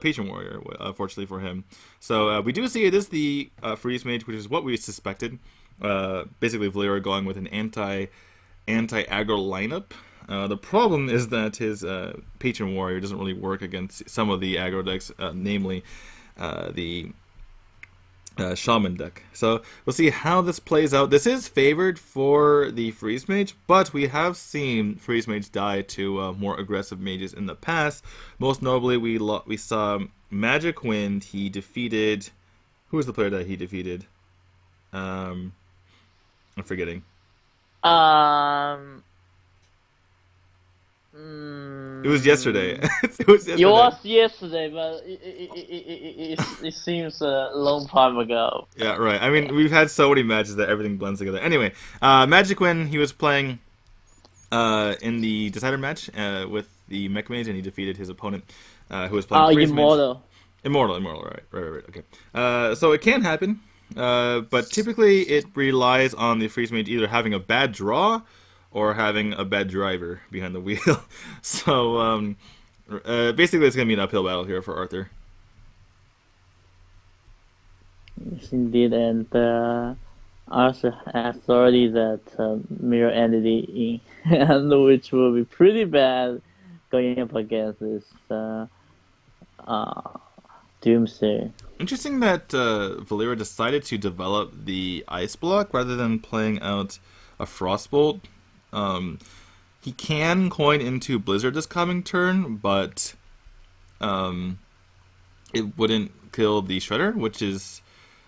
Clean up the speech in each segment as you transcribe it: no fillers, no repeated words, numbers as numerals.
Patient Warrior, fortunately for him. So we do see it is the Freeze Mage, which is what we suspected. Basically, Valeera going with an anti-aggro lineup. The problem is that his Patron Warrior doesn't really work against some of the aggro decks, namely the Shaman deck. So we'll see how this plays out. This is favored for the Freeze Mage, but we have seen Freeze Mage die to more aggressive mages in the past. Most notably, we saw Magic Wind. He defeated... Who was the player that he defeated? I'm forgetting. Um, It was yesterday. mm, It was it yesterday. was yesterday, but it seems a long time ago. Yeah, right. I mean, we've had so many matches that everything blends together. Anyway, Magic Wind, he was playing in the decider match with the Mech Mage, and he defeated his opponent, who was playing Freeze Mage. Immortal. Immortal, right. Okay. So it can happen, but typically it relies on the Freeze Mage either having a bad draw or having a bad driver behind the wheel. So basically, it's gonna be an uphill battle here for Arthur. Yes, indeed, and also has already that mirror entity in hand, which will be pretty bad going up against this uh, Doomsday. Interesting that Valeera decided to develop the Ice Block rather than playing out a Frostbolt. Um, he can coin into Blizzard this coming turn, but um, it wouldn't kill the Shredder, which is...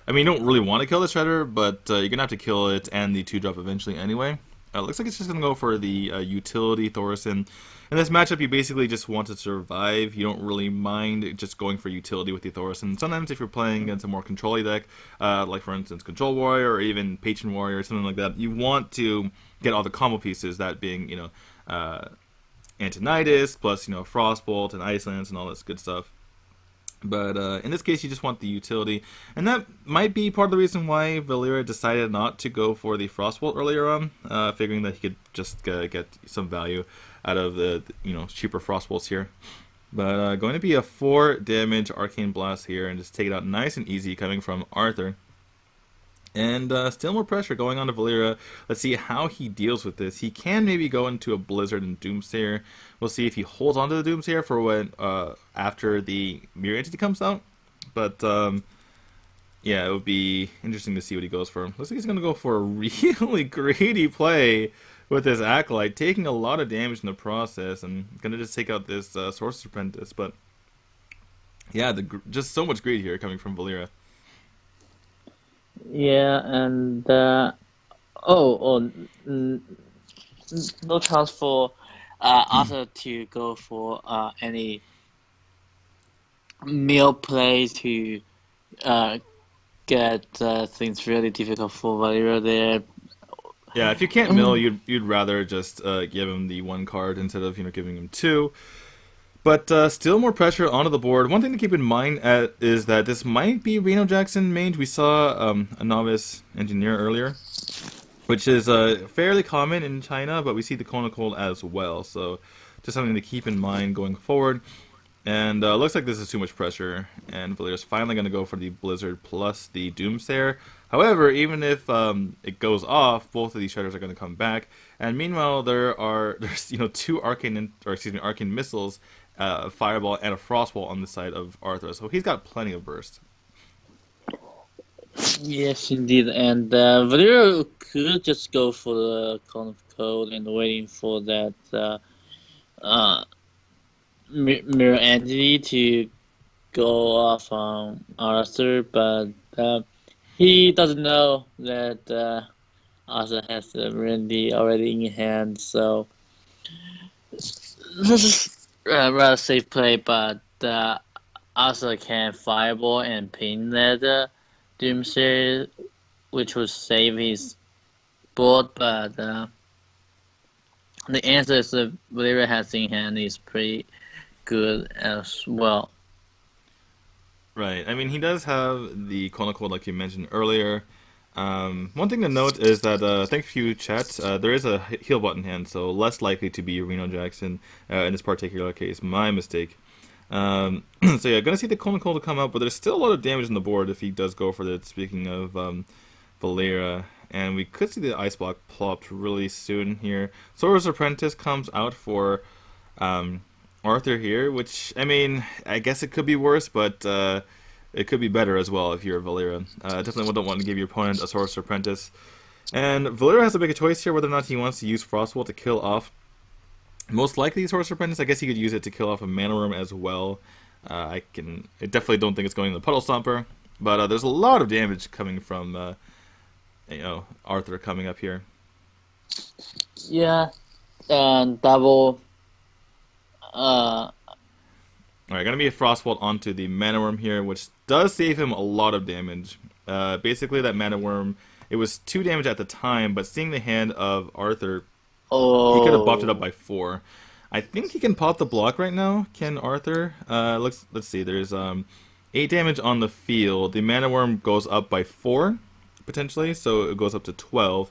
I mean, you don't really want to kill the Shredder, but you're going to have to kill it and the 2-drop eventually anyway. Looks like it's just going to go for the utility Thorson. In this matchup, you basically just want to survive. You don't really mind just going for utility with the Thorson. Sometimes if you're playing against a more control deck, like for instance Control Warrior or even Patron Warrior or something like that, you want to get all the combo pieces, that being, Antonitis, plus, Frostbolt and Ice Lance and all this good stuff. But in this case, you just want the utility. And that might be part of the reason why Valeera decided not to go for the Frostbolt earlier on, figuring that he could just get some value out of the cheaper Frostbolts here. But going to be a 4 damage Arcane Blast here, and just take it out nice and easy coming from Arthur. And still more pressure going on to Valeera. Let's see how he deals with this. He can maybe go into a Blizzard and Doomsayer. We'll see if he holds on to the Doomsayer for when after the Mirror Entity comes out. But yeah, it would be interesting to see what he goes for. Looks like he's going to go for a really greedy play with his Acolyte, taking a lot of damage in the process, and going to just take out this Sorcerer's Apprentice. But yeah, just so much greed here coming from Valeera. Yeah, and n- no chance for Arthur to go for any meal play to uh, get things really difficult for Valeria there. Yeah, if you can't mill, you'd rather just give him the 1 card instead of giving him 2. But still more pressure onto the board. One thing to keep in mind is that this might be Reno Jackson mage. We saw a novice engineer earlier, which is fairly common in China, but we see the Kona Cold as well. So just something to keep in mind going forward. And looks like this is too much pressure, and Valeera's finally going to go for the Blizzard plus the Doomsayer. However, even if it goes off, both of these Shredders are going to come back. And meanwhile, there's 2 arcane missiles, a Fireball and a Frostball on the side of Arthur, so he's got plenty of burst. Yes, indeed, and Valeria could just go for the code and waiting for that uh, mirror entity to go off on Arthur, but he doesn't know that Arthur has the Randy already in hand, so this is rather safe play, but Arthur can Fireball and pin that Doomsayer, which would save his board, but the answer is that Valeria has in hand is pretty good as well. Right. I mean, he does have the Kona Cold, like you mentioned earlier. One thing to note is that, thank you, chat, there is a heal button hand, so less likely to be Reno Jackson in this particular case. My mistake. So yeah, gonna see the Cold and Cold come up, but there's still a lot of damage on the board if he does go for it. Speaking of Valeera, and we could see the Ice Block plopped really soon here. Sorcerer's Apprentice comes out for Arthur here, which, I mean, I guess it could be worse, but it could be better as well if you're Valeera. Definitely don't want to give your opponent a Sorcerer's Apprentice. And Valeera has to make a choice here whether or not he wants to use Frostbolt to kill off most likely Sorcerer's Apprentice. I guess he could use it to kill off a Mana Worm as well. I definitely don't think it's going to the Puddle Stomper, but there's a lot of damage coming from Arthur coming up here. Yeah, and double. Alright, gonna be a Frostbolt onto the Mana Worm here, which does save him a lot of damage. Basically, that Mana Worm, it was 2 damage at the time, but seeing the hand of Arthur, he could have buffed it up by 4. I think he can pop the block right now, can Arthur? Let's see, there's 8 damage on the field. The Mana Worm goes up by 4, potentially, so it goes up to 12.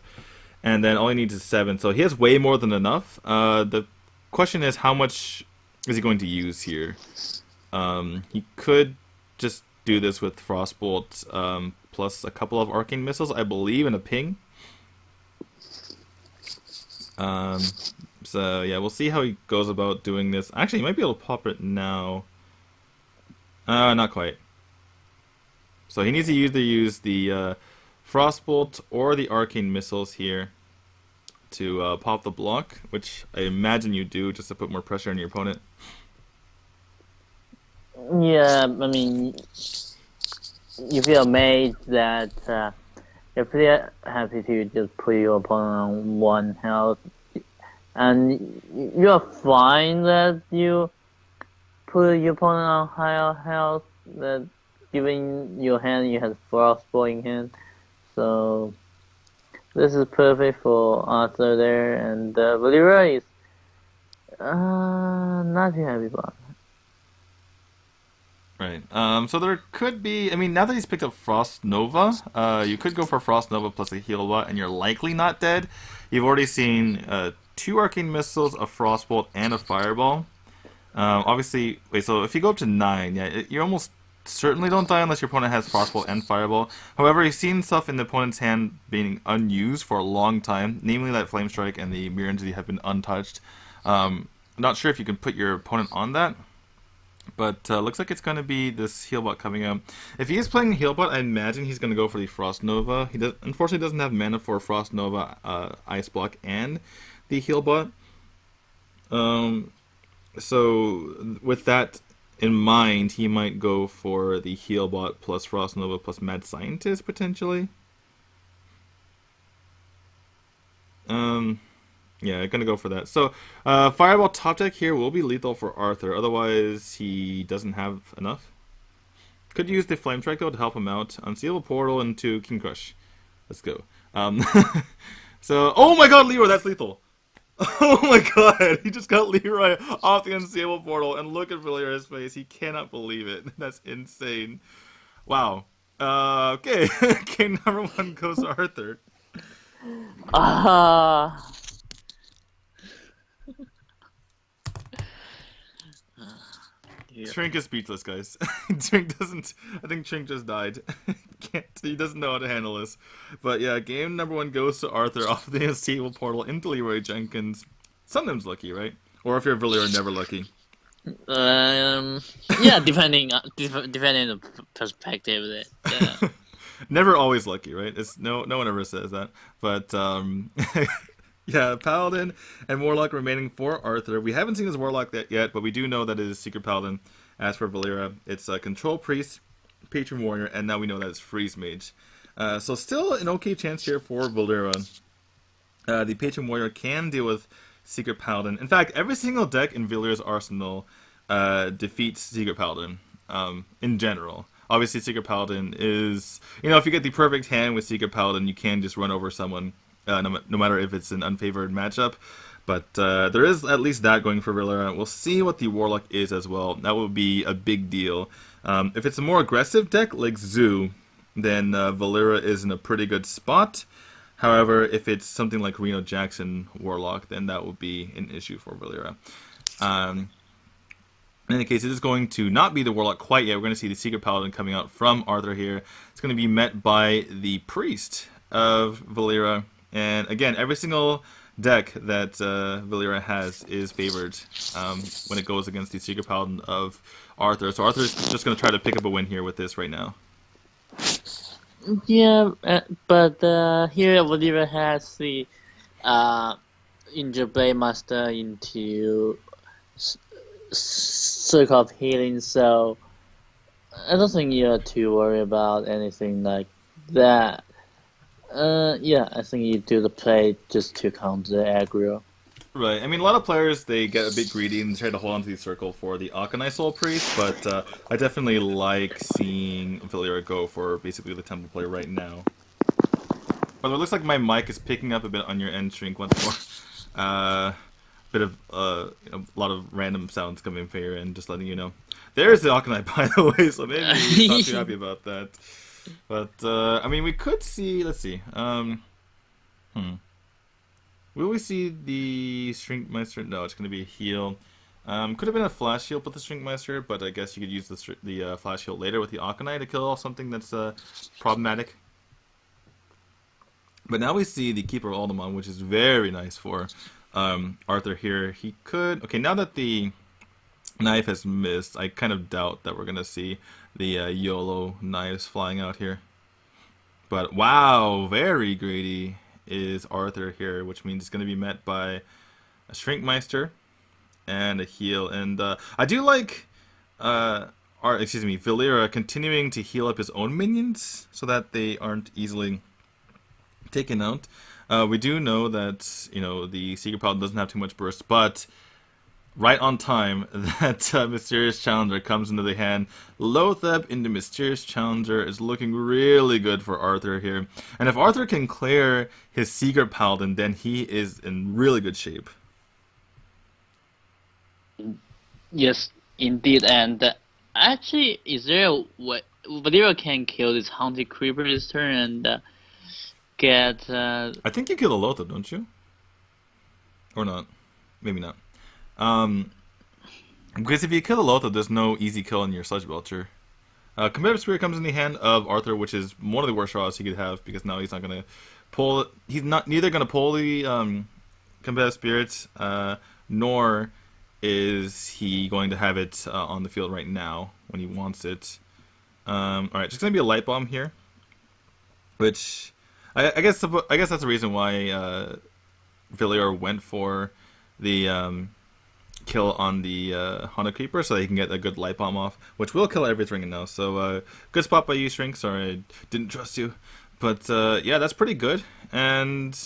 And then all he needs is 7, so he has way more than enough. The question is, how much is he going to use here? He could just do this with Frostbolt plus a couple of Arcane Missiles, I believe, and a Ping. So yeah, we'll see how he goes about doing this. Actually, he might be able to pop it now. Not quite. So he needs to either use the Frostbolt or the Arcane Missiles here to pop the block, which I imagine you do just to put more pressure on your opponent. Yeah, I mean, you feel amazed that you're pretty happy to just put your opponent on 1 health, and you're fine that you put your opponent on higher health, that given your hand you have Frostbolt in hand, so this is perfect for Arthur there, and Valeera is not too happy about it. Right. So there could be, I mean, now that he's picked up Frost Nova, you could go for Frost Nova plus a heal bot, and you're likely not dead. You've already seen 2 Arcane Missiles, a Frostbolt, and a Fireball. Obviously, wait, so if you go up to 9, yeah, you almost certainly don't die unless your opponent has Frostbolt and Fireball. However, you've seen stuff in the opponent's hand being unused for a long time, namely that Flame Strike and the Mirror Entity have been untouched. Not sure if you can put your opponent on that. But looks like it's going to be this Healbot coming out. If he is playing Healbot, I imagine he's going to go for the Frost Nova. He unfortunately doesn't have mana for Frost Nova, Ice Block, and the Healbot. So with that in mind, he might go for the Healbot plus Frost Nova plus Mad Scientist, potentially. Yeah, gonna go for that. So, Fireball top deck here will be lethal for Arthur. Otherwise, he doesn't have enough. Could use the Flame Strike though to help him out. Unsealable Portal into King Crush. Let's go. So, oh my God, Leroy, that's lethal. Oh my God, he just got Leroy off the Unsealable Portal, and look at Valeera's face. He cannot believe it. That's insane. Wow. Okay. Game number 1 goes to Arthur. Trink is speechless, guys. Trink doesn't. I think Trink just died. He doesn't know how to handle this. But yeah, game number 1 goes to Arthur off the Unsealable Portal into Leroy Jenkins. Sometimes lucky, right? Or if you're Valeera, never lucky. Yeah, depending on the perspective. Yeah. Never always lucky, right? It's no one ever says that. But yeah, Paladin and Warlock remaining for Arthur. We haven't seen his Warlock yet, but we do know that it is Secret Paladin. As for Valeera, it's Control Priest, Patron Warrior, and now we know that it's Freeze Mage. So still an okay chance here for Valeera. The Patron Warrior can deal with Secret Paladin. In fact, every single deck in Valeera's arsenal defeats Secret Paladin in general. Obviously, Secret Paladin is, if you get the perfect hand with Secret Paladin, you can just run over someone. No matter if it's an unfavored matchup. But there is at least that going for Valeera. We'll see what the Warlock is as well. That will be a big deal. If it's a more aggressive deck like Zoo, then Valeera is in a pretty good spot. However, if it's something like Reno Jackson Warlock, then that will be an issue for Valeera. In any case, it is going to not be the Warlock quite yet. We're going to see the Secret Paladin coming out from Arthur here. It's going to be met by the Priest of Valeera. And again, every single deck that Valeera has is favored when it goes against the Secret Paladin of Arthur. So Arthur is just going to try to pick up a win here with this right now. Yeah, but here Valeera has the injured Blade Master into Circle of Healing, so I don't think you're too worried about anything like that. Yeah, I think you do the play just to counter the aggro. Right. I mean, a lot of players, they get a bit greedy and try to hold on to the circle for the Akanai Soul Priest, but I definitely like seeing Valeera go for basically the Temple player right now. But it looks like my mic is picking up a bit on your end, Shrink, once more. Bit of a lot of random sounds coming from here, and just letting you know. There's the Akanai, by the way, so maybe he's not too happy about that. But, I mean, we could see, let's see, Will we see the Shrinkmeister? No, it's going to be a heal. Could have been a flash heal with the Shrinkmeister, but I guess you could use the flash heal later with the Akanai to kill off something that's problematic. But now we see the Keeper of Alderman, which is very nice for Arthur here. He could... Okay, now that the knife has missed, I kind of doubt that we're going to see the YOLO knives flying out here. But wow, very greedy is Arthur here, which means it's going to be met by a Shrinkmeister and a heal. And I do like Valeera continuing to heal up his own minions so that they aren't easily taken out. We do know that, you know, the Secret Paladin doesn't have too much burst, but right on time, that Mysterious Challenger comes into the hand. Lotheb into Mysterious Challenger is looking really good for Arthur here. And if Arthur can clear his Secret Paladin, then he is in really good shape. Yes, indeed. And actually, is there a way Valeera can kill this Haunted Creeper this turn and get... I think you kill the Lotheb, don't you? Or not. Maybe not. Because if you kill a Lotheb, there's no easy kill in your Sludge Belcher. Competitive Spirit comes in the hand of Arthur, which is one of the worst draws he could have, because now he's not going to pull... He's neither going to pull the Competitive Spirit, nor is he going to have it on the field right now when he wants it. Alright, just going to be a Light Bomb here, which... I guess that's the reason why Valeera went for the kill on the Haunted Creeper, so they can get a good Light Bomb off, which will kill everything now. So good spot by you, Shrink. Sorry, I didn't trust you, but yeah, that's pretty good. And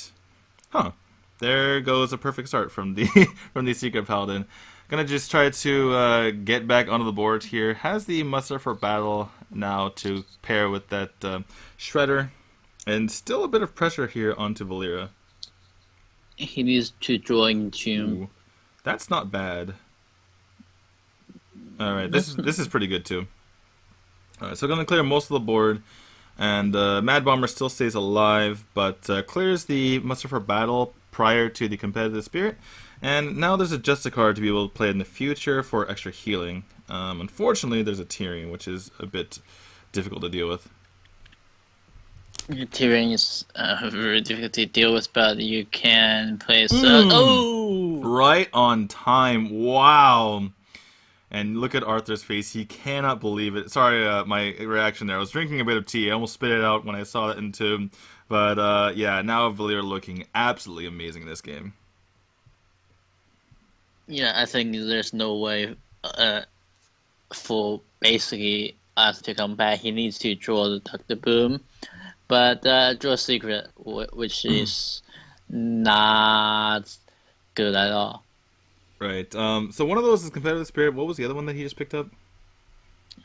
there goes a perfect start from the from the Secret Paladin. Gonna just try to get back onto the board here. Has the Muster for Battle now to pair with that Shredder. And still a bit of pressure here onto Valeera. He needs to draw into... That's not bad. Alright, this is pretty good too. Alright, so going to clear most of the board. And Mad Bomber still stays alive, but clears the Muster for Battle prior to the Competitive Spirit. And now there's a Justice card to be able to play in the future for extra healing. Unfortunately, there's a Tearing, which is a bit difficult to deal with. Tearing is very difficult to deal with, but you can play... Right on time. Wow. And look at Arthur's face. He cannot believe it. Sorry, my reaction there. I was drinking a bit of tea. I almost spit it out when I saw that in Tomb. But yeah, now Valeera looking absolutely amazing in this game. Yeah, I think there's no way for basically Arthur to come back. He needs to draw the Dr. Boom. But draw Secret, which is not good at all. Right. So one of those is Competitive Spirit. What was the other one that he just picked up?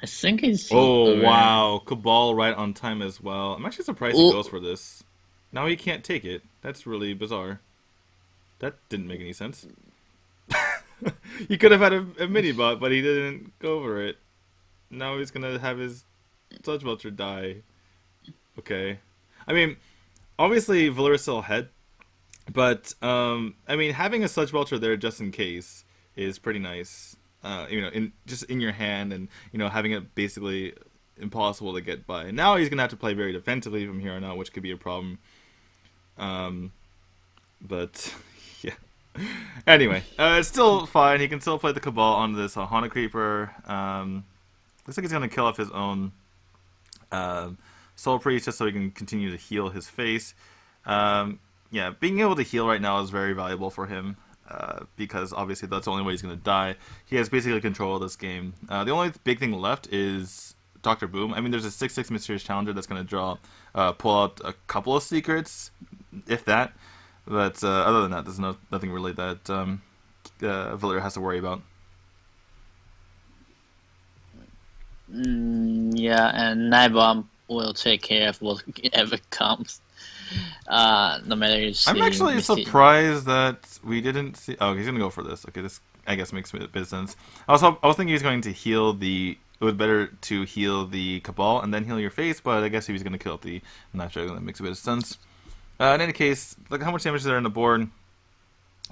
I think it's... Oh, wow. Cabal right on time as well. I'm actually surprised he goes for this. Now he can't take it. That's really bizarre. That didn't make any sense. He could have had a mini-bot, but he didn't go for it. Now he's going to have his Sludge Belcher die. Okay. I mean, obviously Valeera's still ahead, but I mean, having a Sludge Belcher there just in case is pretty nice. just in your hand, and having it basically impossible to get by. Now he's gonna have to play very defensively from here on out, which could be a problem. But yeah. Anyway, it's still fine. He can still play the Cabal on this Haunted Creeper. Looks like he's gonna kill off his own Soul Priest just so he can continue to heal his face. Yeah, being able to heal right now is very valuable for him. Because obviously that's the only way he's going to die. He has basically control of this game. The only big thing left is Dr. Boom. I mean, there's a 6/6 Mysterious Challenger that's going to pull out a couple of secrets, if that. But other than that, there's nothing really that Valeera has to worry about. Yeah, and Nightbomb will take care of whatever comes. No matter if I'm actually surprised that we didn't see. Oh, he's gonna go for this. Okay, this I guess makes a bit of sense. I was thinking he's going to heal the. It was better to heal the Cabal and then heal your face, but I guess he was gonna kill the Knife Dragon. That makes a bit of sense. In any case, look how much damage is there on the board.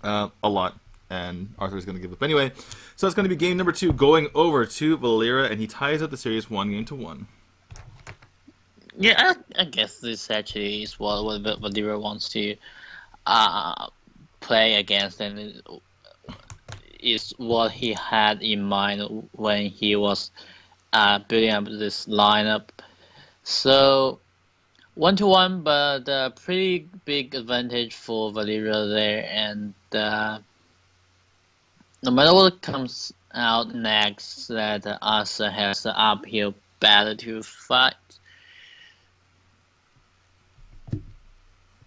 A lot, and Arthur's gonna give up anyway. So it's gonna be game number 2 going over to Valeera, and he ties up the series 1-1. Yeah, I guess this actually is what Valeera wants to play against, and is what he had in mind when he was building up this lineup. So 1-1, but a pretty big advantage for Valeera there, and no matter what comes out next, that Arthur has an uphill battle to fight.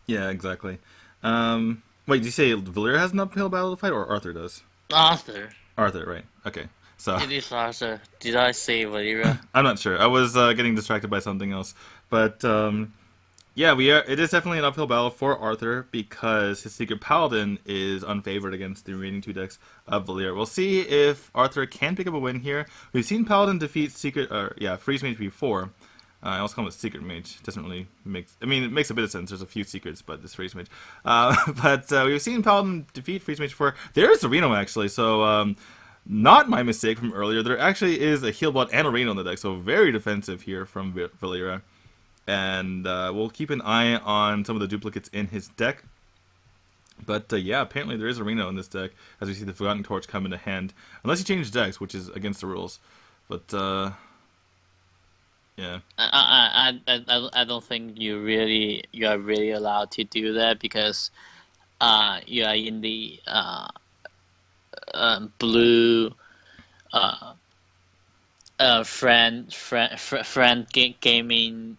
Yeah, exactly. Wait, did you say Valeera has an uphill battle to fight, or Arthur does? Arthur, right. Okay. So it is Arthur. Did I say Valeera? I'm not sure. I was getting distracted by something else. But yeah, it is definitely an uphill battle for Arthur because his Secret Paladin is unfavored against the remaining 2 decks of Valeera. We'll see if Arthur can pick up a win here. We've seen Paladin defeat Freeze Mage before. I also call it Secret Mage. Doesn't really it makes a bit of sense. There's a few secrets, but this Freeze Mage. But we've seen Paladin defeat Freeze Mage before. There's a Reno, actually, so not my mistake from earlier. There actually is a Healbot and a Reno in the deck, so very defensive here from Valeera. And we'll keep an eye on some of the duplicates in his deck. But yeah, apparently there is a Reno in this deck, as we see the Forgotten Torch come into hand. Unless you change decks, which is against the rules. But yeah. I don't think you are really allowed to do that because you are in the blue friend gaming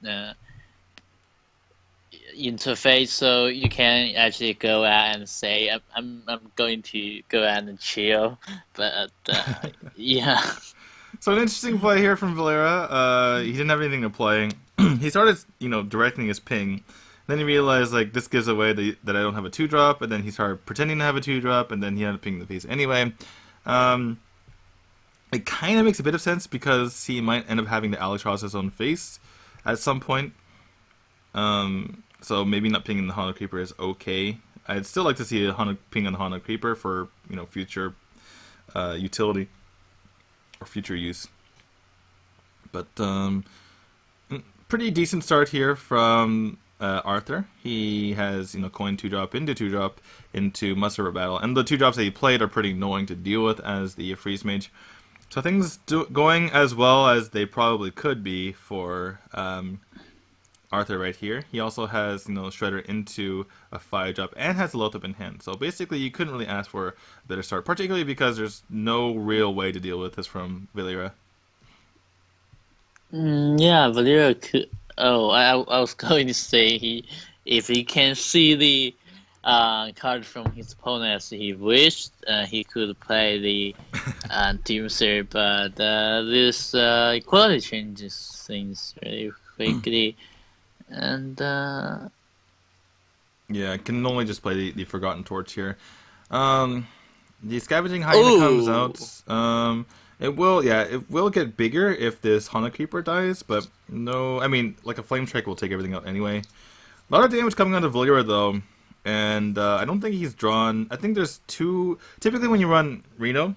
interface, so you can actually go out and say I'm going to go out and chill, but yeah. So an interesting play here from Valeera. He didn't have anything to play. He started, directing his ping. Then he realized, this gives away that I don't have a 2-drop, and then he started pretending to have a 2-drop, and then he had to ping the face anyway. It kind of makes a bit of sense because he might end up having to Albatross his own face at some point. So maybe not pinging the Haunted Creeper is okay. I'd still like to see a ping on the Haunted Creeper for future utility or future use. But pretty decent start here from Arthur. He has coin 2-drop into 2-drop into Muster Battle, and the 2-drops that he played are pretty annoying to deal with as the Freeze Mage. So things going as well as they probably could be for Arthur right here. He also has Shredder into a 5-drop and has a Loath-up in hand. So basically you couldn't really ask for a better start, particularly because there's no real way to deal with this from Valeera. Yeah, Valeera could. Oh, I was going to say if he can see the card from his opponent as he wished, he could play the Doomsayer, but this equality changes things really quickly, and yeah, I can only just play the Forgotten Torch here. The Scavenging Hyena comes out. It will get bigger if this Haunted Creeper dies, but no, a Flame Strike will take everything out anyway. A lot of damage coming out of Valeera though, and I don't think he's drawn. I think there's 2. Typically, when you run Reno,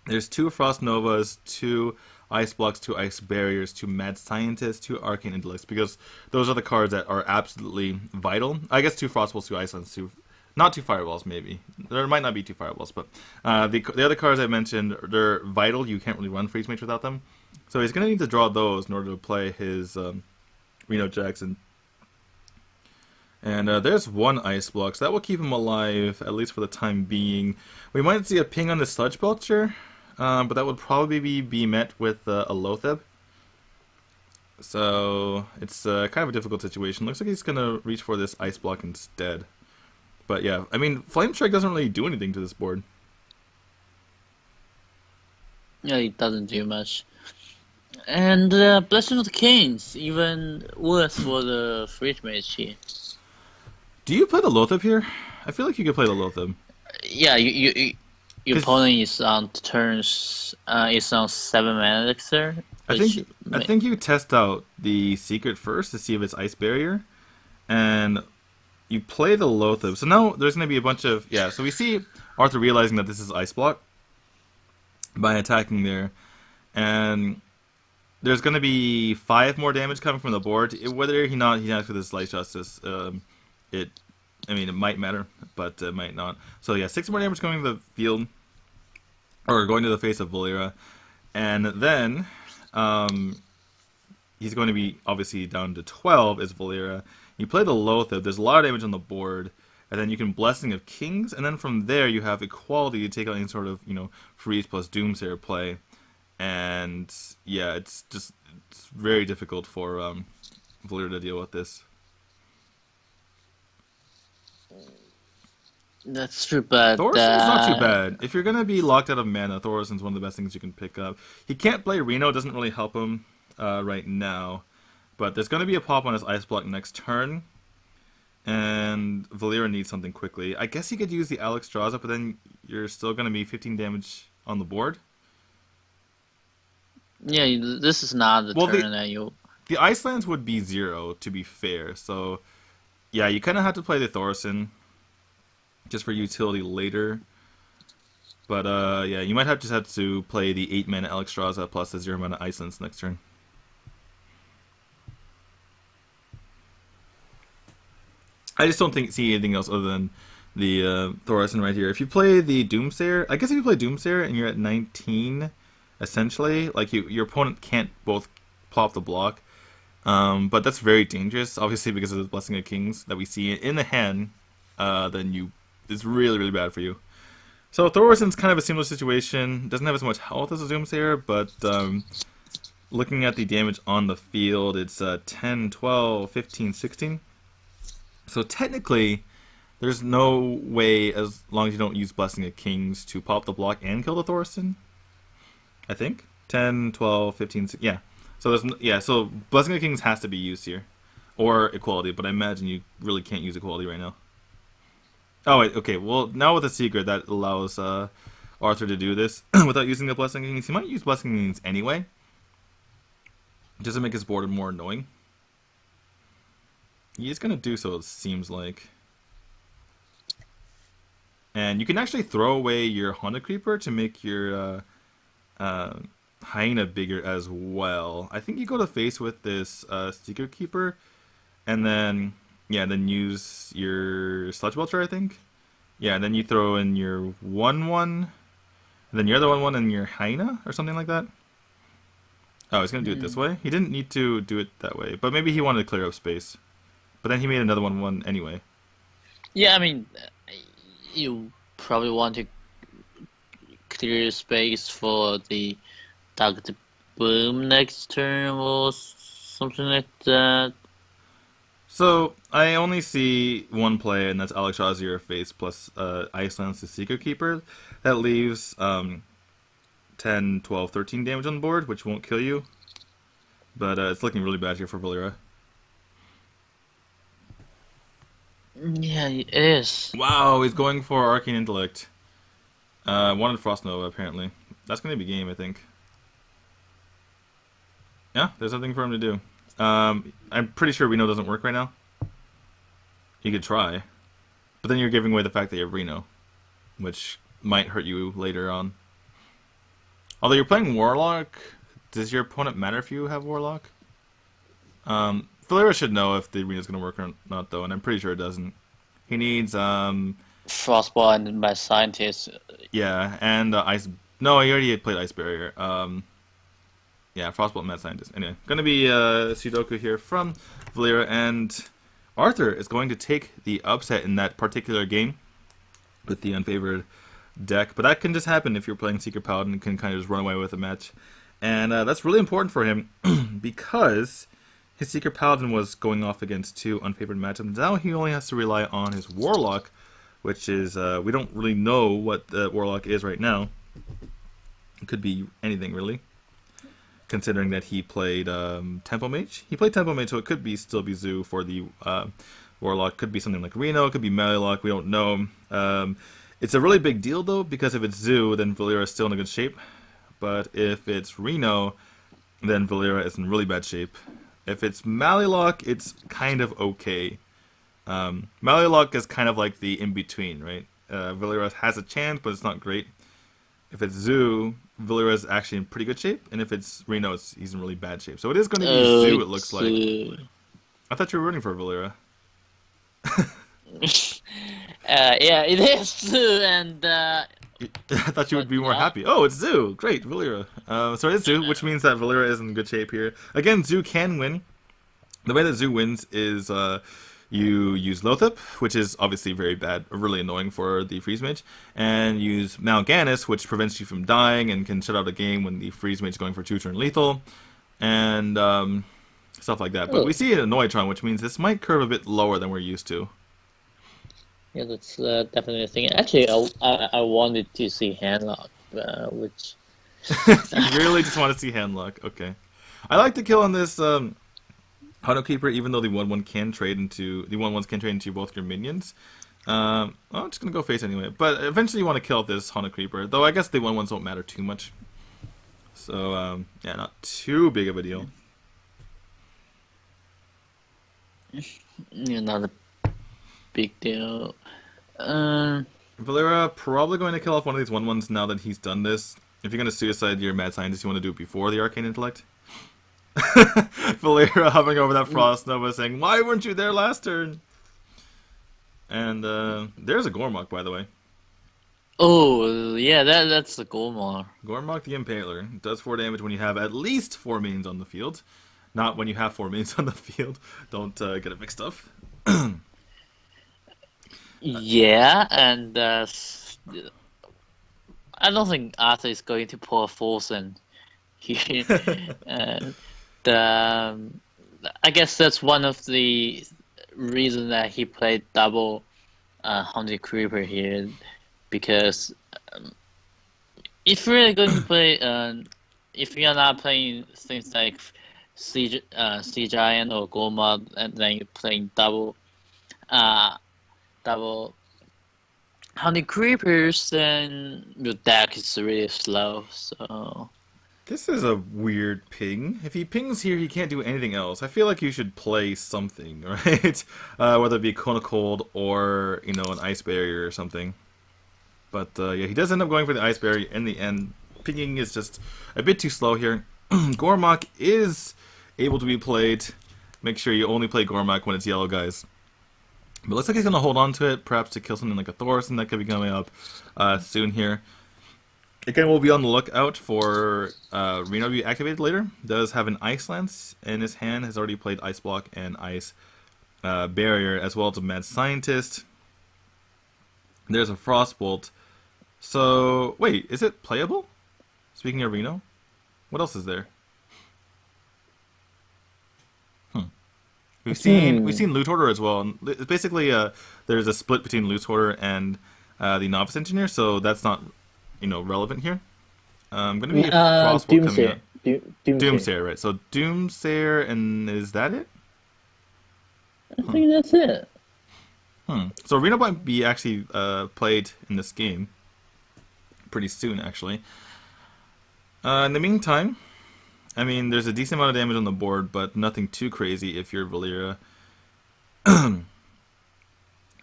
There's 2 Frost Novas, 2 Ice Blocks, 2 Ice Barriers, 2 Mad Scientists, 2 Arcane Intellects, because those are the cards that are absolutely vital. I guess 2 Frostballs, 2 Ice Lands, 2... Not 2 Fireballs, maybe. There might not be 2 Fireballs, but the other cards I mentioned, they're vital. You can't really run Freeze Mage without them. So he's going to need to draw those in order to play his Reno Jackson. And there's 1 Ice Block, so that will keep him alive, at least for the time being. We might see a ping on the Sludge Belcher, but that would probably be met with a Loatheb. So it's kind of a difficult situation. Looks like he's going to reach for this Ice Block instead. But yeah, I mean, Flame Strike doesn't really do anything to this board. Yeah, it doesn't do much. And Blessing of the Kings, even worse for the Freeze Mage here. Do you play the Loatheb here? I feel like you could play the Loatheb. Yeah, your opponent is on turns. Is on 7 mana elixir. I think you test out the secret first to see if it's Ice Barrier, and you play the Loatheb. So now there's going to be a bunch of So we see Arthur realizing that this is Ice Block by attacking there, and there's going to be 5 more damage coming from the board. Whether he acts with his Light Justice, it might matter, but it might not. So yeah, 6 more damage going to the field, or going to the face of Valeera, and then he's going to be obviously down to 12 as Valeera. You play the Loatheb, there's a lot of damage on the board, and then you can Blessing of Kings, and then from there you have Equality to take out any sort of, Freeze plus Doomsayer play. And yeah, it's very difficult for Valeera to deal with this. That's true, but Thorison's not too bad. If you're gonna be locked out of mana, Thorison's one of the best things you can pick up. He can't play Reno, doesn't really help him right now. But there's gonna be a pop on his Ice Block next turn, and Valeera needs something quickly. I guess he could use the Alexstrasza, but then you're still gonna be 15 damage on the board. Yeah, this is not the turn that you... The Icelands would be 0, to be fair. So, yeah, you kind of have to play the Thorison just for utility later. But, yeah, you might have to play the 8 mana Alexstrasza plus the 0 mana Icelands next turn. I just don't see anything else other than the Thorison right here. If you play the Doomsayer, I guess if you play Doomsayer and you're at 19... essentially, like your opponent can't both plop the block, but that's very dangerous. Obviously, because of the Blessing of Kings that we see in the hand, then it's really, really bad for you. So Thorison's kind of a similar situation. Doesn't have as much health as a Doomsayer, but looking at the damage on the field, it's 10, 12, 15, 16. So technically, there's no way, as long as you don't use Blessing of Kings, to pop the block and kill the Thorison. I think 10, 12, 15, 16, yeah. So so Blessing of Kings has to be used here, or Equality. But I imagine you really can't use Equality right now. Oh wait, okay. Well, now with the secret that allows Arthur to do this without using the Blessing of Kings. He might use Blessing of Kings anyway, just to make his board more annoying. He is gonna do so, it seems like. And you can actually throw away your Haunted Creeper to make your Hyena bigger as well. I think you go to face with this Secret Keeper, and then use your Sludge Belcher, I think. Yeah, and then you throw in your 1/1, and then your other 1/1 and your Hyena, or something like that. Oh, he's gonna do it this way? He didn't need to do it that way, but maybe he wanted to clear up space. But then he made another 1/1 anyway. Yeah, I mean, you probably want to clear space for the Dark Boom next turn or something like that. So I only see one play, and that's Alexstrasza your face plus Iceland's the Secret Keeper. That leaves 10, 12, 13 damage on the board, which won't kill you. But it's looking really bad here for Valeera. Yeah, it is. Wow, he's going for Arcane Intellect. Wanted Frost Nova, apparently. That's going to be game, I think. Yeah, there's nothing for him to do. I'm pretty sure Reno doesn't work right now. You could try. But then you're giving away the fact that you have Reno, which might hurt you later on. Although you're playing Warlock, does your opponent matter if you have Warlock? Valeera should know if the arena's going to work or not, though, and I'm pretty sure it doesn't. He needs, Frostball and my scientist. yeah, and Ice... No, he already played Ice Barrier. Yeah, Frostbolt and Mad Scientist. Anyway, gonna be Sudoku here from Valeera, and Arthur is going to take the upset in that particular game with the unfavored deck. But that can just happen if you're playing Secret Paladin and can kind of just run away with a match. And that's really important for him because his Secret Paladin was going off against 2 unfavored matchups. Now he only has to rely on his Warlock, which is, we don't really know what the Warlock is right now. It could be anything, really. Considering that he played Tempo Mage. He played Tempo Mage, so it could be still be Zoo for the Warlock. Could be something like Reno, it could be Melee-Lock, we don't know. It's a really big deal, though, because if it's Zoo, then Valeera is still in a good shape. But if it's Reno, then Valeera is in really bad shape. If it's Melee-Lock, it's kind of okay. Melee-Lock is kind of like the in-between, right? Valeera has a chance, but it's not great. If it's Zoo, Valeera is actually in pretty good shape, and if it's Reno, he's in really bad shape. So it is going to be Zoo, it looks like. I thought you were rooting for Valeera. Yeah, it is Zoo, and I thought you would be more happy. Oh, it's Zoo! Great, Valeera. So it is Zoo, which means that Valeera is in good shape here. Again, Zoo can win. The way that Zoo wins is you use Lothep, which is obviously very bad, really annoying for the Freeze Mage, and use Mal'Ganis, which prevents you from dying and can shut out a game when the Freeze Mage is going for 2-turn lethal, and stuff like that. But we see it in Noitron, which means this might curve a bit lower than we're used to. Yeah, that's definitely a thing. Actually, I wanted to see Handlock, which... You really just want to see Handlock, okay. I like the kill on this... Hunt Keeper, even though the 1/1 can trade into both your minions. I'm just gonna go face anyway. But eventually you want to kill this Hunt Creeper, though I guess the 1/1s don't matter too much. So yeah, not too big of a deal. Yeah, not a big deal. Valeera probably going to kill off one of these 1/1s now that he's done this. If you're gonna suicide your Mad Scientist, you want to do it before the Arcane Intellect. Valeera hovering over that Frost Nova saying, "Why weren't you there last turn?" And there's a Gormok, by the way. Oh, yeah, that's the Gormok. Gormok the Impaler does 4 damage when you have at least 4 minions on the field. Not when you have 4 minions on the field. Don't get it mixed up. Yeah, and I don't think Arthur is going to pull a force in here. And I guess that's one of the reasons that he played double Haunted Creeper here, because if you're going to play, if you're not playing things like Sea Giant or Gormod, and then you're playing double Haunted Creepers, then your deck is really slow. So. This is a weird ping. If he pings here, he can't do anything else. I feel like you should play something, right? Whether it be Cone of Cold or, you know, an Ice Barrier or something. But yeah, he does end up going for the Ice Barrier in the end. Pinging is just a bit too slow here. Gormok is able to be played. Make sure you only play Gormok when it's yellow, guys. But looks like he's going to hold on to it, perhaps to kill something like a Thorson that could be coming up soon here. Again, we'll be on the lookout for Reno to be activated later. Does have an Ice Lance in his hand. Has already played Ice Block and Ice Barrier, as well as a Mad Scientist. There's a Frostbolt. So, wait, is it playable? Speaking of Reno, what else is there? We've seen Loot Hoarder as well. It's basically, there's a split between Loot Hoarder and the Novice Engineer, so that's not, you know, relevant here. I'm gonna be Frostbolt coming up. Doomsayer, right? So Doomsayer, and is that it? I think that's it. So Reno might be actually played in this game pretty soon, actually. In the meantime, I mean, there's a decent amount of damage on the board, but nothing too crazy if you're Valeera. And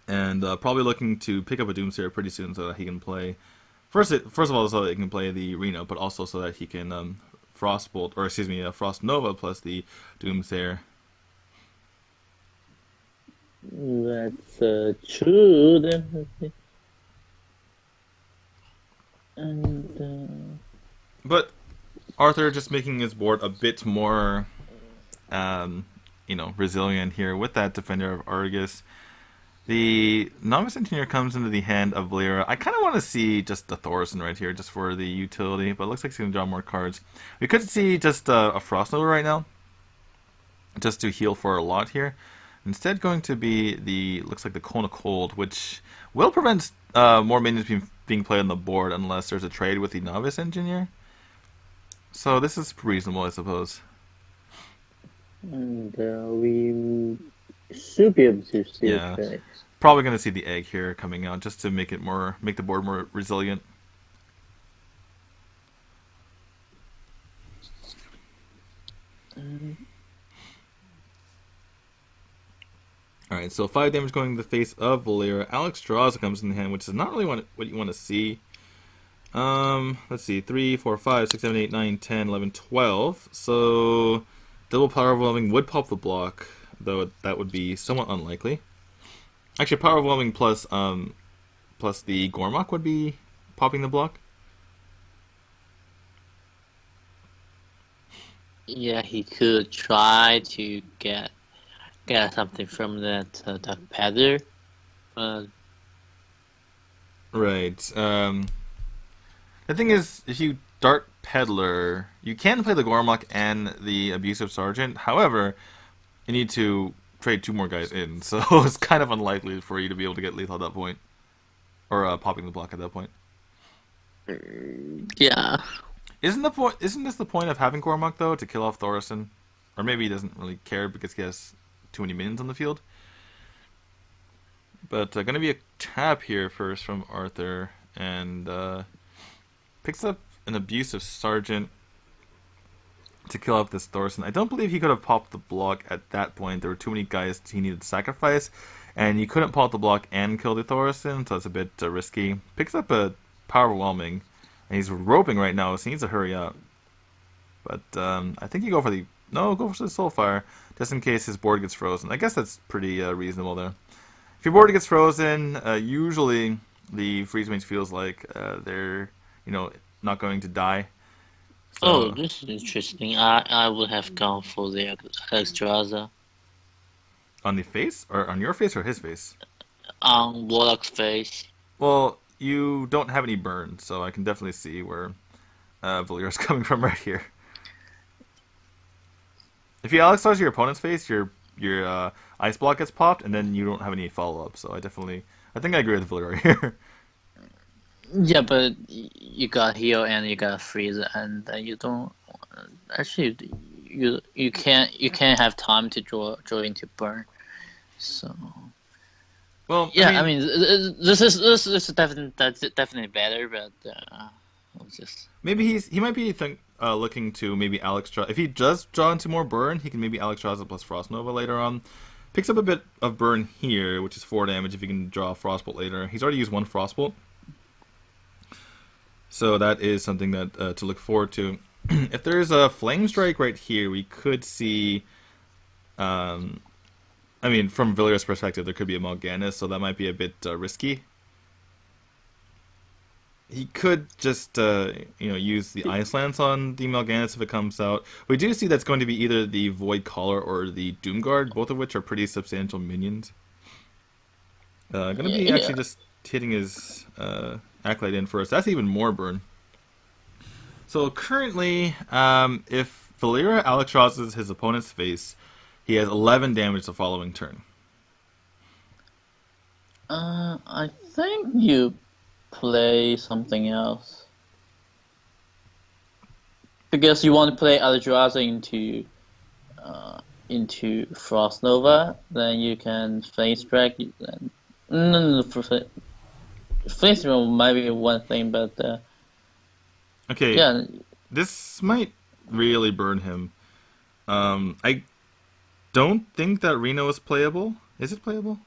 probably looking to pick up a Doomsayer pretty soon so that he can play First of all, so that he can play the Reno, but also so that he can Frostbolt, or excuse me, Frost Nova plus the Doomsayer. That's true, definitely. And But Arthur just making his board a bit more, resilient here with that Defender of Argus. The Novice Engineer comes into the hand of Valeera. I kind of want to see just a Thorson right here, just for the utility, but it looks like he's going to draw more cards. We could see just a Frost Nova right now, just to heal for a lot here. Instead, going to be looks like the Cone of Cold, which will prevent more minions being played on the board unless there's a trade with the Novice Engineer. So this is reasonable, I suppose. and we should be able to see Yeah. it. Probably going to see the egg here coming out just to make the board more resilient. All right, so 5 damage going to the face of Valeera. Alex draws comes in the hand, which is not really what you want to see. Let's see, 3, 4, 5, 6, 7, 8, 9, 10, 11, 12. So double power overwhelming would pop the block, though that would be somewhat unlikely. Actually, power overwhelming plus the Gormok would be popping the block. Yeah, he could try to get something from that Dark Panther, but Right. The thing is, if you Dark Peddler, you can play the Gormok and the Abusive Sergeant. However, you need to trade 2 more guys in, so it's kind of unlikely for you to be able to get lethal at that point, or popping the block at that point. yeah. Isn't this the point of having Gormok though, to kill off Thorson? Or maybe he doesn't really care because he has too many minions on the field. But going to be a tap here first from Arthur, and picks up an Abusive Sergeant to kill off this Thorson. I don't believe he could have popped the block at that point. There were too many guys he needed to sacrifice, and you couldn't pop the block and kill the Thorson, so it's a bit risky. Picks up a Power Overwhelming, and he's roping right now, so he needs to hurry up. But I think you go for the Soulfire, just in case his board gets frozen. I guess that's pretty reasonable there. If your board gets frozen, usually the freeze mage feels like they're not going to die. So, Oh, this is interesting. I would have gone for the Alexstrasza on the face, or on your face, or his face? on Warlock's face. Well, you don't have any burn, so I can definitely see where Valeera's coming from right here. If you Alexstrasza your opponent's face, your ice block gets popped, and then you don't have any follow up. So I think I agree with Valeera here. Yeah, but you got heal and you got freeze, and you don't actually you can't have time to draw into burn. So Well, yeah, I mean this is definitely better, but just maybe he might be looking to maybe Alexstrasza. If he does draw into more burn, he can maybe Alexstrasza plus Frost Nova later on. Picks up a bit of burn here, which is 4 damage if he can draw Frostbolt later. He's already used 1 Frostbolt, so that is something that to look forward to. If there's a Flame Strike right here, we could see. I mean, from Valeera's perspective, there could be a Mal'Ganis, so that might be a bit risky. He could just use the Ice Lance on the Mal'Ganis if it comes out. We do see that's going to be either the Void Collar or the Doomguard, both of which are pretty substantial minions. Going to be actually just hitting his Acolyte in first. That's even more burn. So currently, if Valeera Alexstrasza's his opponent's face, he has 11 damage the following turn. I think you play something else because you want to play Alexstrasza into Frost Nova, then you can Flame Strike. No, Flame Strike might be one thing, but Okay, yeah, this might really burn him. I don't think that Reno is playable. Is it playable?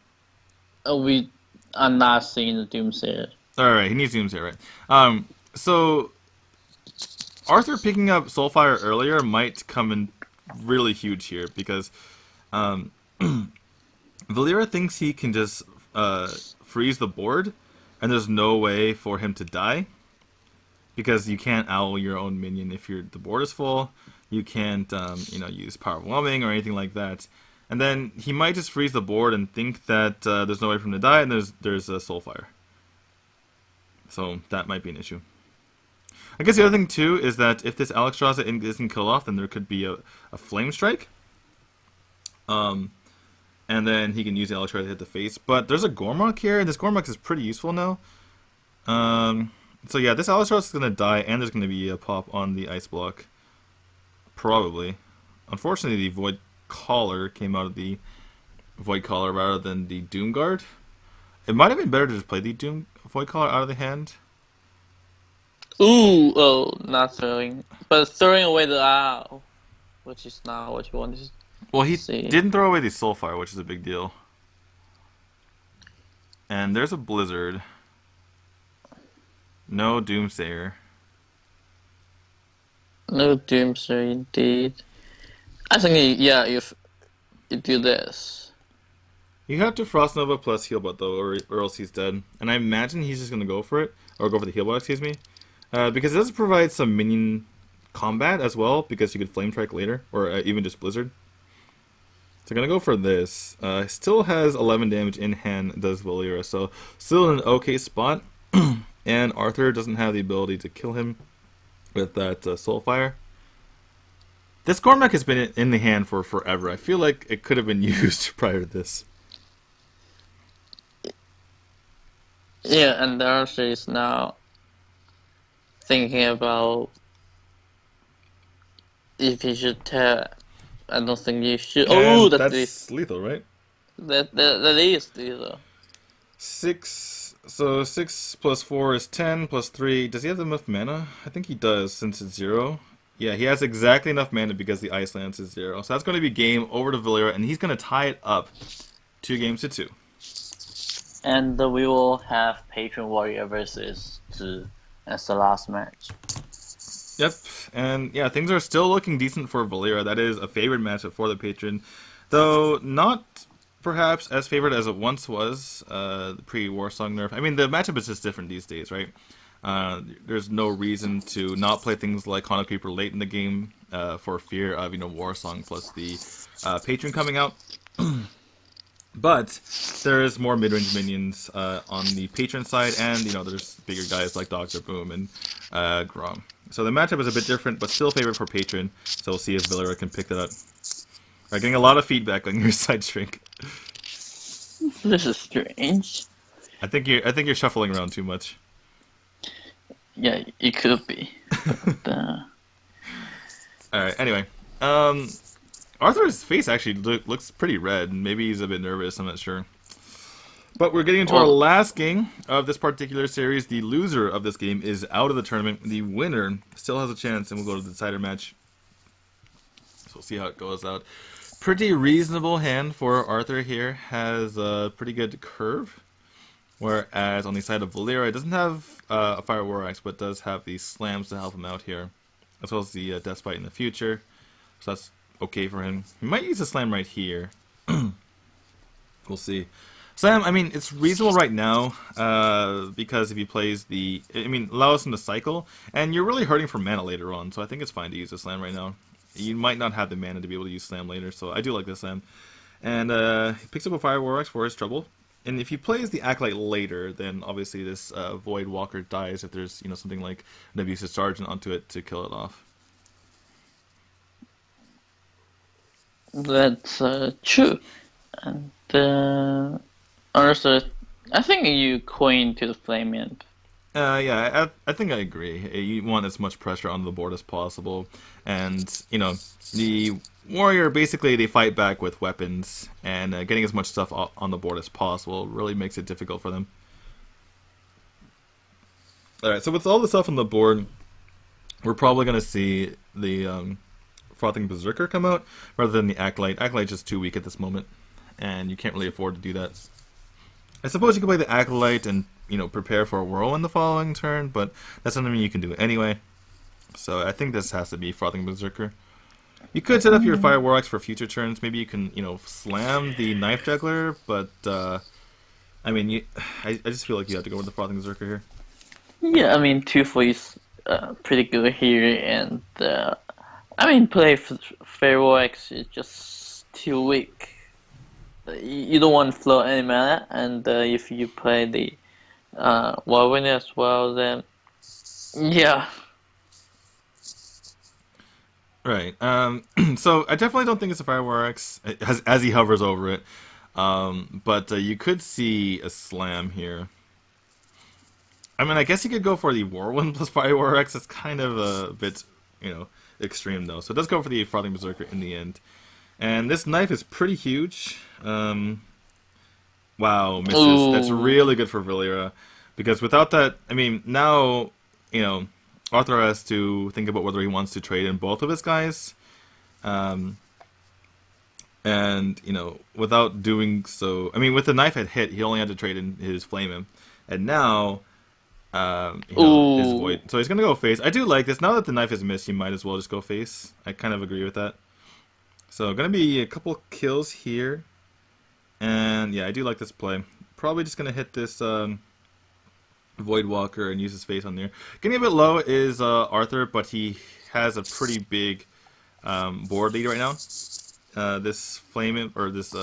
we are not seeing the Doomsayer. Alright, he needs Doomsayer, right? So Arthur picking up Soulfire earlier might come in really huge here because Valeera thinks he can just freeze the board, and there's no way for him to die because you can't owl your own minion if the board is full. You can't use Power Overwhelming or anything like that. And then he might just freeze the board and think that there's no way for him to die, and there's a Soulfire. So that might be an issue. I guess the other thing too is that if this Alexstrasza isn't killed off, then there could be a Flame Strike. And then he can use the Alexstrasza to hit the face. But there's a Gormok here, and this Gormok is pretty useful now. So yeah, this Alexstrasza is going to die, and there's going to be a pop on the Ice Block. Probably. Unfortunately, the Void Collar came out of the Void Collar rather than the Doom Guard. It might have been better to just play the Void Collar out of the hand. Ooh, oh, not throwing. But throwing away the owl, which is not what you want to see. Well, he didn't throw away the Soulfire, which is a big deal. And there's a Blizzard. No Doomsayer. No Doomsayer, indeed. I think, yeah, if you do this. You have to Frost Nova plus Healbot, though, or else he's dead. And I imagine he's just going to go for it. Or go for the Healbot, excuse me. Because it does provide some minion combat as well, because you could Flame Strike later, or even just Blizzard. So I'm going to go for this. Still has 11 damage in hand, does Valeera, so still in an okay spot. And Arthur doesn't have the ability to kill him with that Soulfire. This Gormok has been in the hand for forever. I feel like it could have been used prior to this. Yeah, and Arthur is now thinking about if he should tap. I don't think you should. Oh, that's lethal, right? That is lethal. 6. So 6 plus 4 is 10 plus 3. Does he have enough mana? I think he does, since it's 0. Yeah, he has exactly enough mana because the Ice Lance is 0. So that's going to be game over to Valeera, and he's going to tie it up 2-2. And we will have Patron Warrior versus Zhi as the last match. Yep, and yeah, things are still looking decent for Valeera. That is a favorite matchup for the Patron, though not perhaps as favored as it once was, pre-Warsong nerf. I mean, the matchup is just different these days, right? There's no reason to not play things like Chrono Creeper late in the game for fear of, Warsong plus the Patron coming out. But there is more mid-range minions on the Patron side, and, there's bigger guys like Dr. Boom and Grom. So the matchup is a bit different, but still favored for Patron, so we'll see if Valeera can pick that up. Alright, getting a lot of feedback on your side, Shrink. This is strange. I think you're shuffling around too much. Yeah, it could be. But, Alright, anyway. Arthur's face actually looks pretty red. Maybe he's a bit nervous, I'm not sure. But we're getting into our last game of this particular series. The loser of this game is out of the tournament. The winner still has a chance, and we'll go to the decider match. So we'll see how it goes out. Pretty reasonable hand for Arthur here. Has a pretty good curve. Whereas on the side of Valeera, it doesn't have a Fire War Axe, but does have the slams to help him out here. As well as the Death Spite in the future. So that's okay for him. He might use a slam right here. We'll see. Slam, I mean, it's reasonable right now, because if he plays allows him to cycle, and you're really hurting for mana later on, so I think it's fine to use a slam right now. You might not have the mana to be able to use slam later, so I do like this slam. And he picks up a Fire War Axe for his trouble. And if he plays the Acolyte later, then obviously this Void Walker dies if there's something like an Abusive Sergeant onto it to kill it off. That's true. And also, I think you coin to the Flame Imp. Yeah, I think I agree. You want as much pressure on the board as possible. And, the Warrior, basically, they fight back with weapons. And getting as much stuff on the board as possible really makes it difficult for them. Alright, so with all the stuff on the board, we're probably going to see the Frothing Berserker come out, rather than the Acolyte. Acolyte's just too weak at this moment. And you can't really afford to do that. I suppose you can play the Acolyte and, prepare for a whirlwind the following turn, but that's something you can do anyway. So I think this has to be Frothing Berserker. You could set up your Fire Warlocks for future turns. Maybe you can, slam the Knife Juggler, but I mean, I just feel like you have to go with the Frothing Berserker here. Yeah, I mean, 2-4 is pretty good here, and I mean, play Fire Warlocks is just too weak. You don't want to flow any mana, and if you play the Whirlwind as well, then yeah. Right. So I definitely don't think it's a Fireworks as he hovers over it. But you could see a slam here. I mean, I guess you could go for the Whirlwind plus Fireworks. It's kind of a bit, extreme though. So it does go for the Frothing Berserker in the end. And this knife is pretty huge. Wow, misses. Ooh. That's really good for Valeera. Because without that, I mean, now, Arthur has to think about whether he wants to trade in both of his guys. And, without doing so... I mean, with the knife had hit, he only had to trade in his Flame. And now, his Void. So he's going to go face. I do like this. Now that the knife is missed, he might as well just go face. I kind of agree with that. So, going to be a couple kills here. And, yeah, I do like this play. Probably just going to hit this... Void Walker and use his face on there. Getting a bit low is Arthur, but he has a pretty big board lead right now. This Flame or this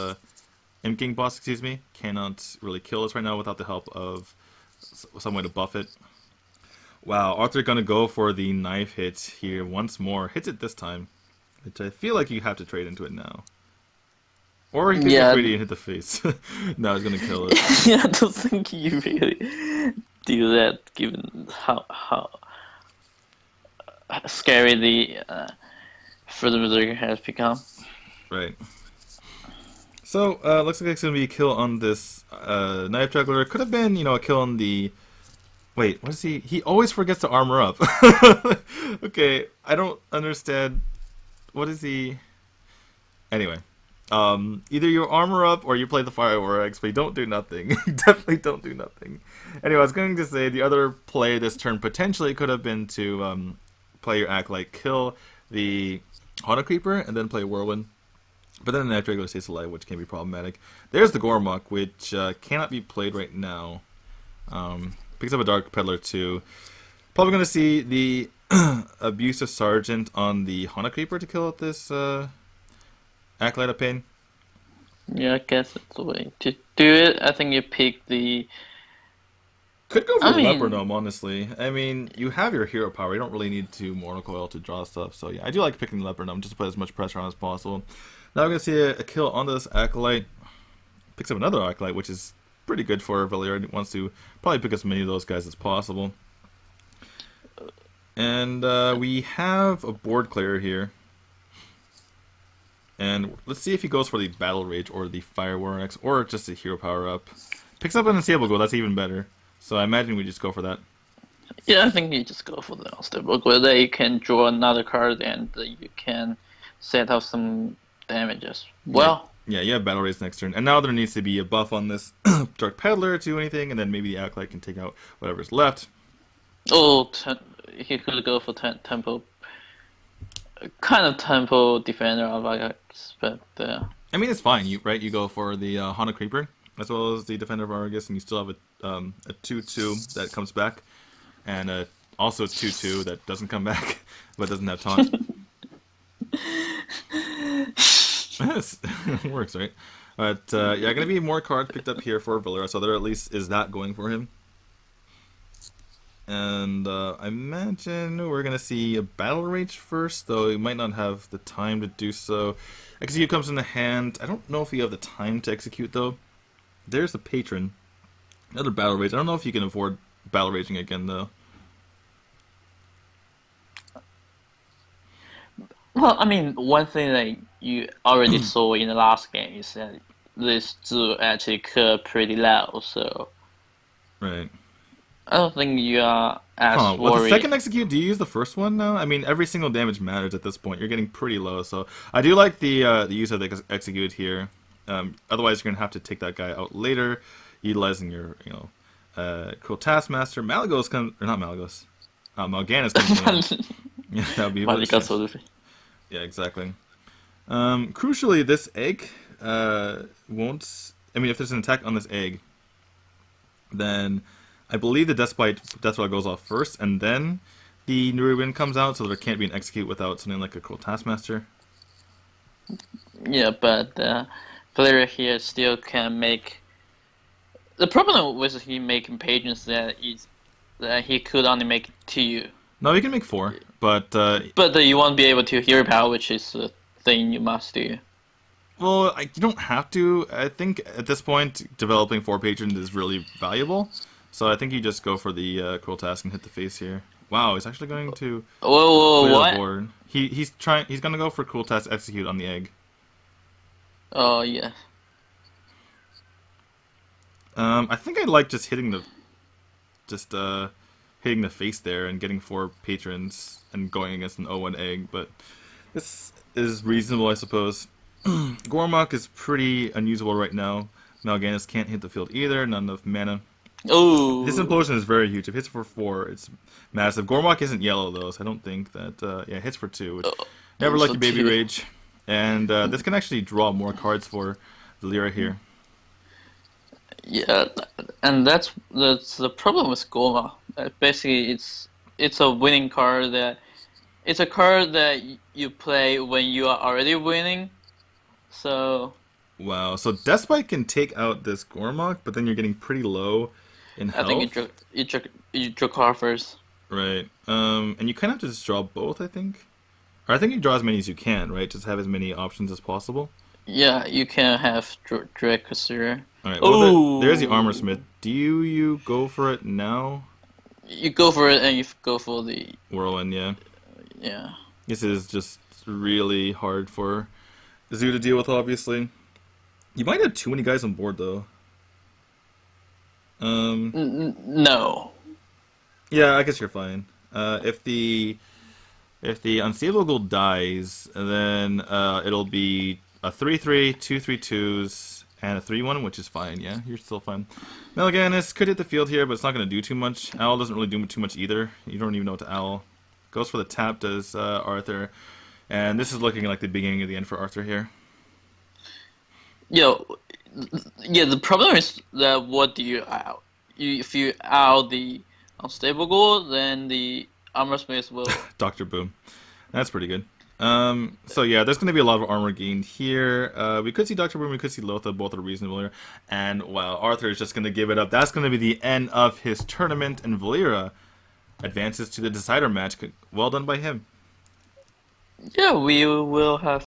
Imp King boss, excuse me, cannot really kill us right now without the help of some way to buff it. Wow, Arthur gonna go for the knife hit here once more. Hits it this time, which I feel like you have to trade into it now. Or he could get greedy and hit the face. No, he's gonna kill it. Yeah, I don't think you really do that, given how scary the Frothing Berserker has become. Right. So, looks like it's gonna be a kill on this Knife Juggler. Could have been, a kill on the... Wait, what is he? He always forgets to armor up. Okay, I don't understand. What is he... Anyway. Either you armor up or you play the Fireworks, but you don't do nothing. You definitely don't do nothing. Anyway, I was going to say the other play this turn potentially could have been to play your Acolyte, kill the Haunted Creeper, and then play Whirlwind. But then the Knife Juggler stays alive, which can be problematic. There's the Gormok, which cannot be played right now. Picks up a Dark Peddler too. Probably going to see the Abusive Sergeant on the Haunted Creeper to kill out this... Acolyte of Pain? Yeah, I guess that's the way to do it. I think you pick the... Could go for Leopard Gnome, honestly. I mean, you have your hero power. You don't really need to Mortal Coil to draw stuff. So yeah, I do like picking the Leopard Gnome just to put as much pressure on as possible. Now we're going to see a kill on this Acolyte. Picks up another Acolyte, which is pretty good for Valeera. He wants to probably pick as many of those guys as possible. And we have a board clear here. And let's see if he goes for the Battle Rage or the Fireworks or just a hero power up. Picks up an Unstable Goal, that's even better. So I imagine we just go for that. Yeah, I think you just go for the Unstable Goal. There you can draw another card and you can set out some damages. Well... Yeah, you have Battle Rage next turn. And now there needs to be a buff on this Dark Peddler to anything, and then maybe the Acolyte can take out whatever's left. Oh, he could go for Tempo. Kind of Tempo Defender of Argus, but... I mean, it's fine, right? You go for the Haunted Creeper, as well as the Defender of Argus, and you still have a 2-2 that comes back, and also a 2-2 that doesn't come back, but doesn't have taunt. Yes, it works, right? But, yeah, going to be more cards picked up here for Valeera, so there at least is that going for him. And I imagine we're going to see a Battle Rage first, though he might not have the time to do so. Execute comes in the hand. I don't know if you have the time to execute, though. There's the Patron. Another Battle Rage. I don't know if you can afford Battle Raging again, though. Well, I mean, one thing that you already saw in the last game is that this Zoo actually curved pretty low, so... Right. I don't think you are as worried. With the second execute, do you use the first one now? I mean, every single damage matters at this point. You're getting pretty low, so I do like the use of the execute here. Otherwise, you're gonna have to take that guy out later, utilizing your Cool Taskmaster. Malagos comes, or not Malagos. Mal'Ganis comes in. Yeah, that would be really strange. Yeah, exactly. Crucially, this egg won't. I mean, if there's an attack on this egg, then I believe the Deathbite goes off first, and then the Nuri Wind comes out, so there can't be an execute without something like a Cool Taskmaster. Yeah, but Valeera here still can make. The problem with he making pages that he could only make 2. No, he can make 4, but you won't be able to hero power, which is the thing you must do. Well, you don't have to. I think at this point, developing 4 patrons is really valuable. So I think you just go for the Cruel Task and hit the face here. Wow, he's actually going to Whoa, what? the board. He's going to go for Cruel Task execute on the egg. Oh yeah. I think I like just hitting the face there and getting 4 patrons and going against an 0-1 egg, but this is reasonable, I suppose. Gormok is pretty unusable right now. Mal'Ganis can't hit the field either, not enough mana. Oh, His implosion is very huge. If it hits for 4, it's massive. Gormok isn't yellow though, so I don't think that. Yeah, it hits for 2. Which, never lucky baby rage, and this can actually draw more cards for Valeera here. Yeah, and that's the problem with Gorma. Basically, it's a winning card that it's a card that you play when you are already winning. So. Wow, so Deathbite can take out this Gormok, but then you're getting pretty low in health. I think you draw card first. Right. And you kind of have to just draw both, I think. Or I think you draw as many as you can, right? Just have as many options as possible. Yeah, you can have Drakasura. Alright, well, there's the Armor Smith. Do you go for it now? You go for it, and you go for the Whirlwind, yeah. Yeah. This is just really hard for Zoo to deal with, obviously. You might have too many guys on board, though. No. Yeah, I guess you're fine. If the Unstable Gold dies, then it'll be a 3/3, 2/3/2s, and a 3/1, which is fine. Yeah, you're still fine. Mal'Ganis could hit the field here, but it's not going to do too much. Owl doesn't really do too much either. You don't even know what to Owl. Goes for the tap, does Arthur. And this is looking like the beginning of the end for Arthur here. Yeah, the problem is that what do you owl? If you owl the Unstable Gold, then the Armor Smith will... Dr. Boom. That's pretty good. So yeah, there's going to be a lot of armor gained here. We could see Dr. Boom, we could see Lotha, both are reasonable here. And wow, Arthur is just going to give it up. That's going to be the end of his tournament, and Valeera advances to the decider match. Well done by him. Yeah, we will have